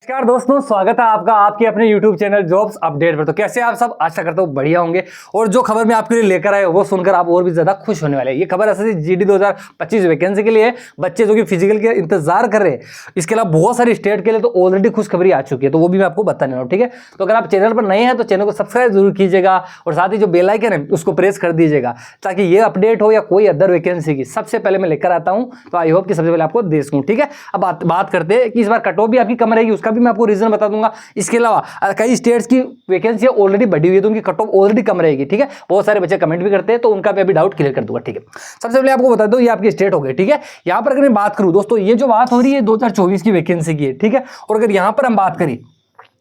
नमस्कार दोस्तों, स्वागत है आपका आपके अपने YouTube चैनल जॉब्स अपडेट पर। तो कैसे आप सब, आशा करता हूँ बढ़िया होंगे। और जो खबर मैं आपके लिए लेकर आया वो सुनकर आप और भी ज्यादा खुश होने वाले हैं। ये खबर असल GD 2025 वैकेंसी के लिए है, बच्चे जो कि फिजिकल के इंतजार कर रहे हैं। इसके अलावा बहुत सारी स्टेट के लिए तो ऑलरेडी खुशखबरी आ चुकी है, तो वो भी मैं आपको बताने वाला हूँ। ठीक है, तो अगर आप चैनल पर नए हैं तो चैनल को सब्सक्राइब जरूर कीजिएगा और साथ ही जो बेल आइकन है उसको प्रेस कर दीजिएगा, ताकि ये अपडेट हो या कोई अदर वैकेंसी की सबसे पहले मैं लेकर आता हूँ। तो आई होप कि सबसे पहले आपको दे सकूँ। ठीक है, अब बात करते हैं कि इस बार कट ऑफ भी आपकी कम रहेगी, उसका भी मैं आपको रीजन बता दूंगा। इसके अलावा कई स्टेट्स की वैकेंसी ऑलरेडी बढ़ी हुई है, तो उनकी कट ऑफ ऑलरेडी कम रहेगी। ठीक है, बहुत सारे बच्चे कमेंट भी करते हैं, तो उनका भी अभी डाउट क्लियर कर दूंगा। ठीक है, सबसे पहले आपको बता दूं ये आपकी स्टेट हो गई। ठीक है, यहां पर अगर मैं बात करूं दोस्तों, ये जो बात हो रही है 2024 की वैकेंसी की है। ठीक है, और अगर यहां पर हम बात करें,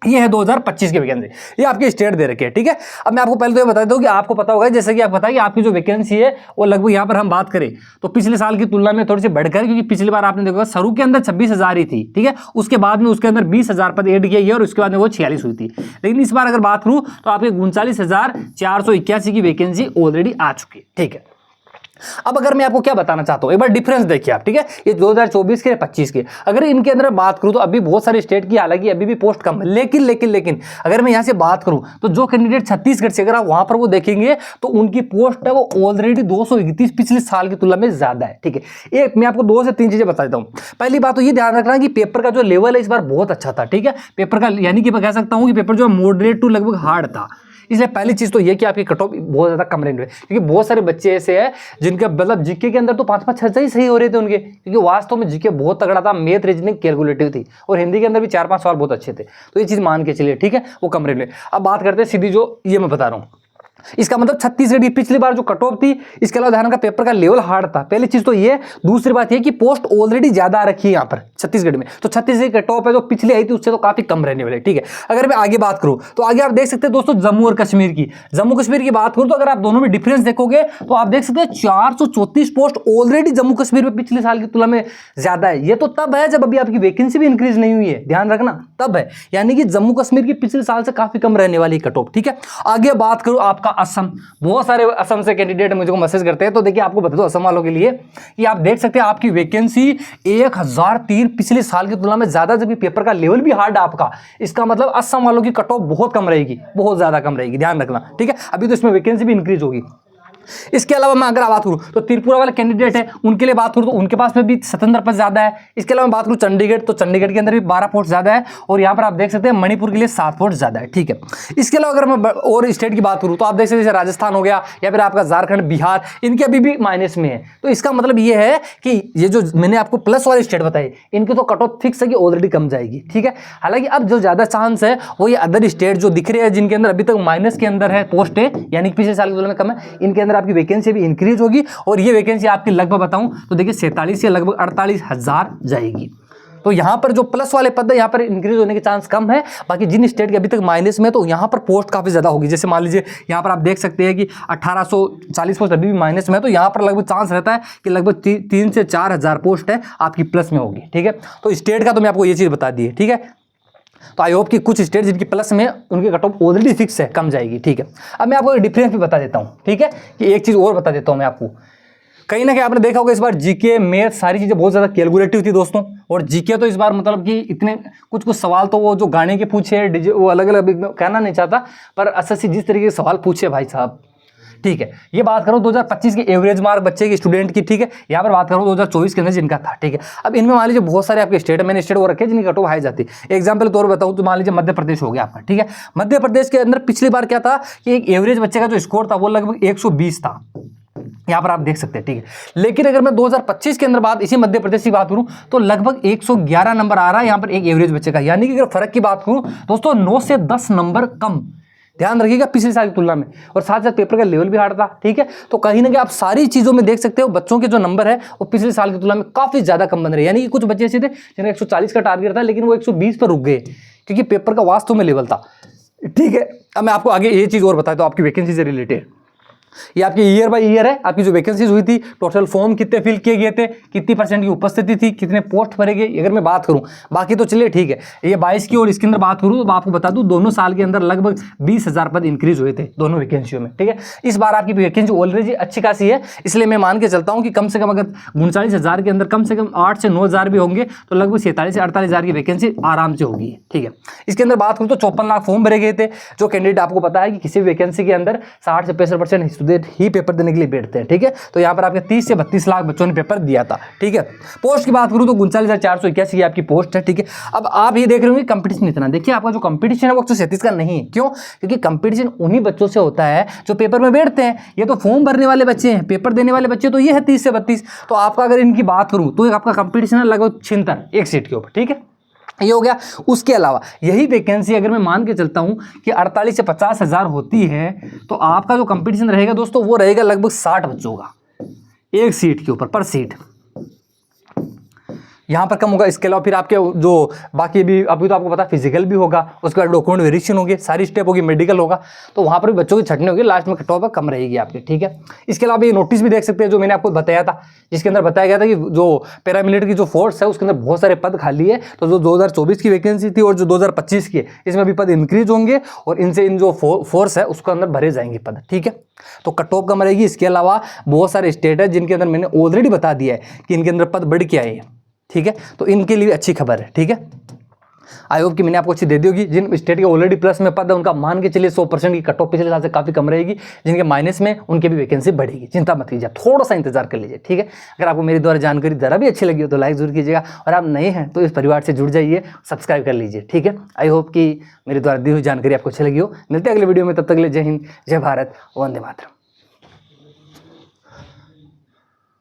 ये है 2025 की वैकेंसी, ये आपकी स्टेट दे रखी है। ठीक है, अब मैं आपको पहले तो ये बता दूं कि आपको पता होगा, जैसे कि आप पता है कि आपकी जो वैकेंसी है वो लगभग यहां पर हम बात करें तो पिछले साल की तुलना में थोड़ी सी बढ़कर, क्योंकि पिछली बार आपने देखा शुरू के अंदर 26,000 ही थी। ठीक है, उसके बाद में उसके अंदर 20,000 पद ऐड किया गया और उसके बाद में वो 46 हुई थी। लेकिन इस बार अगर बात करूं तो आपके 39,481 की वैकेंसी ऑलरेडी आ चुकी है। ठीक है, अब अगर मैं आपको क्या बताना चाहता हूं, एक बार डिफरेंस देखिए आप। ठीक है, ये 2024 के 25 के, अगर इनके अंदर बात करूं तो अभी बहुत सारे स्टेट की हालांकि अभी भी पोस्ट कम है, लेकिन अगर मैं यहां से बात करूं तो जो कैंडिडेट छत्तीसगढ़ से, अगर आप वहां पर वो देखेंगे तो उनकी पोस्ट है वो ऑलरेडी 231 पिछले साल की तुलना में ज्यादा है। ठीक है, एक मैं आपको 2 से 3 चीजें बता देता हूं। पहली बात तो ये ध्यान रखना कि पेपर का जो लेवल है इस बार बहुत अच्छा था। ठीक है, पेपर का यानी कि मैं कह सकता हूं कि पेपर जो मॉडरेट टू लगभग हार्ड था। इसलिए पहली चीज तो ये कि आपकी कट ऑफ बहुत ज्यादा कम रेंज में, क्योंकि बहुत सारे बच्चे ऐसे हैं जिनका मतलब जीके के अंदर तो 5-5, 6 ही सही हो रहे थे उनके, क्योंकि वास्तव में जीके बहुत तगड़ा था, मैथ, रीजनिंग, कैलकुलेटिव थी, और हिंदी के अंदर भी 4-5 सवाल बहुत अच्छे थे। तो ये चीज मान के चलिए। ठीक है, वो कम रेंज में। अब बात करते हैं सीधी जो ये मैं बता रहा हूँ, इसका मतलब छत्तीसगढ़ की पिछली बार जो कट ऑफ थी, इसके अलावा ध्यान का पेपर का लेवल हार्ड था। पहली चीज तो ये, दूसरी बात ये कि पोस्ट ऑलरेडी ज्यादा आ रखी है यहाँ पर छत्तीसगढ़ में, तो छत्तीसगढ़ की कट ऑफ है जो पिछली आई थी उससे तो काफी कम रहने वाले। ठीक है, अगर मैं आगे बात करूं तो आगे आप देख सकते हैं दोस्तों जम्मू और कश्मीर की, जम्मू कश्मीर की बात करूं तो अगर आप दोनों में डिफरेंस देखोगे तो आप देख सकते हैं 434 पोस्ट ऑलरेडी जम्मू कश्मीर में पिछले साल की तुलना में ज्यादा है। ये तो तब है जब अभी आपकी वैकेंसी भी इंक्रीज नहीं हुई है, ध्यान रखना, तब है। यानी कि जम्मू कश्मीर की पिछले साल से काफी कम रहने वाली कट ऑफ। ठीक है, आगे बात करूं आपका असम, बहुत सारे असम से कैंडिडेट मुझे मैसेज करते हैं, तो देखिए आपको बता दो असम वालों के लिए कि आप देख सकते हैं आपकी वैकेंसी 1003 पिछले साल की तुलना में ज्यादा, जबकि पेपर का लेवल भी हार्ड आपका। इसका मतलब असम वालों की कट ऑफ बहुत कम रहेगी, बहुत ज्यादा कम रहेगी, ध्यान रखना। ठीक है, अभी तो इसमें वैकेंसी भी इंक्रीज होगी। इसके अलावा मैं अगर बात करूं तो त्रिपुरा वाले कैंडिडेट है, उनके लिए बात करूं तो उनके पास में भी 17 पद ज्यादा है। इसके अलावा मैं बात करूं चंडीगढ़, तो चंडीगढ़ के अंदर भी 12 पोस्ट ज्यादा है, और यहां पर आप देख सकते हैं मणिपुर के लिए 7 पोस्ट ज्यादा है। ठीक है, इसके अलावा अगर मैं और स्टेट की बात करूं तो आप देख सकते हैं जैसे राजस्थान हो गया या फिर आपका झारखंड, बिहार, इनके अभी भी माइनस में है। तो इसका मतलब ये है कि ये जो मैंने आपको प्लस वाले स्टेट बताए, इनकी तो कट ऑफ फिक्स है कि ऑलरेडी कम जाएगी। ठीक है, हालांकि अब जो ज्यादा चांस है वो ये अदर स्टेट जो दिख रहे हैं जिनके अंदर अभी तक माइनस के अंदर है पोस्ट है, यानी कि पिछले साल की तुलना में कम है, इनके अंदर आपकी वैकेंसी भी इंक्रीज होगी। और ये वैकेंसी आपकी लगभग बताऊं तो देखिए 47 या लगभग 48,000 जाएगी। तो यहां पर जो प्लस वाले पद है यहां पर इंक्रीज होने के चांस कम है। बाकी जिन स्टेट के अभी तक माइनस में, तो यहां पर पोस्ट काफी ज्यादा होगी। जैसे मान लीजिए यहां पर आप देख सकते हैं कि 1840 पोस्ट अभी भी माइनस में है, तो यहां पर लगभग चांस रहता है कि लगभग 3 से 4,000 पोस्ट है आपकी प्लस में होगी। ठीक है, तो स्टेट का तो मैं आपको ये चीज बता दी है। ठीक है, तो आई होप कि कुछ स्टेट जिनकी प्लस में उनकी कट ऑफ ऑलरेडी फिक्स है, कम जाएगी। ठीक है, अब मैं आपको एक डिफरेंस भी बता देता हूं। ठीक है, कि एक चीज और बता देता हूं मैं आपको, कहीं ना कहीं आपने देखा होगा इस बार जीके, मैथ, सारी चीजें बहुत ज्यादा कैलकुलेटिव थी दोस्तों। और जीके तो इस बार मतलब कि इतने कुछ सवाल तो वो जो गाने के पूछे वो अलग अलग कहना नहीं चाहता, पर असल से जिस तरीके के सवाल पूछे भाई साहब। ठीक है, ये बात करो 2025 के एवरेज मार्क बच्चे की, स्टूडेंट की। ठीक है, यहाँ पर बात करो 2024 के अंदर जिनका था। ठीक है, अब इनमें मान लीजिए बहुत सारे आपके स्टेट, मैंने स्टेट वो रखे जिनकी कट ऑफ हाई जाती है। एग्जाम्पल तौर पर बताऊँ तो मान लीजिए मध्य प्रदेश हो गया आपका। ठीक है, मध्य प्रदेश के अंदर पिछली बार क्या था कि एक एवरेज बच्चे का जो स्कोर था वो लगभग 120 था, यहाँ पर आप देख सकते हैं। ठीक है, लेकिन अगर मैं 2025 के अंदर बात इसी मध्य प्रदेश की बात करूं तो लगभग 111 नंबर आ रहा है यहाँ पर एक एवरेज बच्चे का। यानी कि अगर फर्क की बात करूं दोस्तों 9 से 10 नंबर कम, ध्यान रखिएगा, पिछले साल की तुलना में। और साथ साथ पेपर का लेवल भी हार्ड था। ठीक है, तो कहीं ना कहीं आप सारी चीजों में देख सकते हो बच्चों के जो नंबर है वो पिछले साल की तुलना में काफी ज्यादा कम बन रहे हैं। यानी कि कुछ बच्चे ऐसे थे जिन्हें 140 का टारगेट था लेकिन वो 120 पर रुक गए, क्योंकि पेपर का वास्तव में लेवल था। ठीक है, अब मैं आपको आगे ये चीज और बताता हूं आपकी वैकेंसी से रिलेटेड। ये आपकी ईयर बाय ईयर है, आपकी जो वैकेंसीज हुई थी, टोटल फॉर्म कितने फिल किए गए थे, कितनी % की उपस्थिति थी, कितने पोस्ट भरे गए, अगर मैं बात करूं। बाकी तो चलिए ठीक है, ये 22 की और इसके अंदर बात करूं तो आपको बता दूं दोनों साल के अंदर लगभग 20,000 पद इंक्रीज हुए थे दोनों वैकेंसियों में, ठीक है। इस बार आपकी वैकेंसी ऑलरेडी अच्छी खासी है, इसलिए मैं मान के चलता हूं कि कम से कम अगर 39,000 के अंदर कम से कम 8 से 9,000 भी होंगे तो लगभग 47 से 48,000 की वैकेंसी आराम से होगी, ठीक है। इसके अंदर बात करूं तो 54 लाख फॉर्म भरे गए थे। जो कैंडिडेट, आपको पता है कि किसी वैकेंसी के अंदर 60 से 65% स्टूडेंट ही पेपर देने के लिए बैठते हैं, ठीक है। तो यहाँ पर आपके 30 से 32 लाख बच्चों ने पेपर दिया था, ठीक है। पोस्ट की बात करूं तो 39,481 आपकी पोस्ट है, ठीक है। अब आप ये देख रहे होंगे कंपटीशन इतना, देखिए आपका जो कंपटीशन है वो 137 का नहीं है। क्यों? क्योंकि कंपटीशन उन्हीं बच्चों से होता है जो पेपर में बैठते हैं। ये तो फॉर्म भरने वाले बच्चे हैं, पेपर देने वाले बच्चे तो ये है 30 से 32। तो आपका अगर इनकी बात करूं तो आपका कंपटीशन है लगभग 76 एक सीट के ऊपर, ठीक है। ये हो गया। उसके अलावा यही वैकेंसी अगर मैं मान के चलता हूं कि 48 से 50,000 होती है तो आपका जो कंपटीशन रहेगा दोस्तों वो रहेगा लगभग 60 बच्चों का एक सीट के ऊपर, पर सीट यहाँ पर कम होगा। इसके अलावा फिर आपके जो बाकी भी अभी तो आपको पता फिजिकल भी होगा, उसके बाद डॉक्यूमेंट वेरिफिकेशन होगी, सारी स्टेप होगी, मेडिकल होगा, तो वहाँ पर भी बच्चों की छटनी होगी, लास्ट में कट ऑफ कम रहेगी आपकी, ठीक है। इसके अलावा ये नोटिस भी देख सकते हैं जो मैंने आपको बताया था, जिसके अंदर बताया गया था कि जो पैरामिलिट्री की जो फोर्स है उसके अंदर बहुत सारे पद खाली है। तो जो 2024 की वैकेंसी थी और जो 2025 की है इसमें भी पद इंक्रीज होंगे और इनसे इन जो फोर्स है उसके अंदर भरे जाएंगे पद, ठीक है। तो कट ऑफ कम रहेगी। इसके अलावा बहुत सारे स्टेट है जिनके अंदर मैंने ऑलरेडी बता दिया है कि इनके अंदर पद बढ़ के आए हैं, ठीक है। तो इनके लिए अच्छी खबर है, ठीक है। आई होप कि मैंने आपको अच्छी दे दी होगी। जिन स्टेट के ऑलरेडी प्लस में पद है उनका मान के चलिए 100% की कट ऑफ पिछले साल से काफ़ी कम रहेगी, जिनके माइनस में उनकी भी वैकेंसी बढ़ेगी। चिंता मत कीजिए, थोड़ा सा इंतजार कर लीजिए, ठीक है। अगर आपको मेरे द्वारा जानकारी ज़रा भी अच्छी लगी हो तो लाइक जरूर कीजिएगा, और आप नए हैं तो इस परिवार से जुड़ जाइए, सब्सक्राइब कर लीजिए, ठीक है। आई होप कि मेरे द्वारा दी हुई जानकारी आपको अच्छी लगी हो। मिलते हैं अगले वीडियो में, तब तक के लिए जय हिंद, जय भारत, वंदे मातरम।